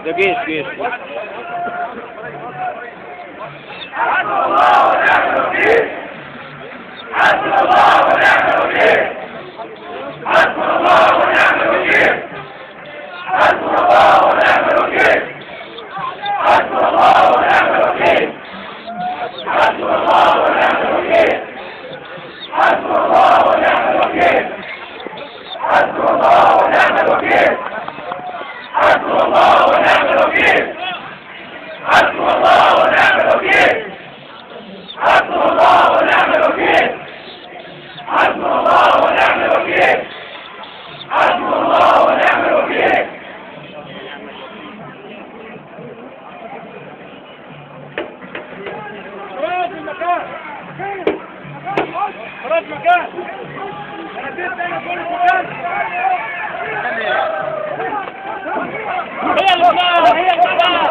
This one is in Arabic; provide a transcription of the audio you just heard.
ده جيش حسبنا الله ونعم الوكيل. حسبنا الله ونعم الوكيل. حسبنا الله ونعم الوكيل. حسبنا الله ونعم الوكيل. حسبنا الله ونعم الوكيل. حسبنا الله ونعم الوكيل. حسبنا الله ونعم الوكيل. حسبنا الله ونعم الوكيل. حسبنا الله ونعم الوكيل. حسبنا الله ونعم الوكيل. حسبنا الله ونعم الوكيل. حسبنا الله ونعم الوكيل. حسبنا الله ونعم الوكيل. خلاص المكان. خلاص مكان. انا جيت انا كل مكان. هي المكان.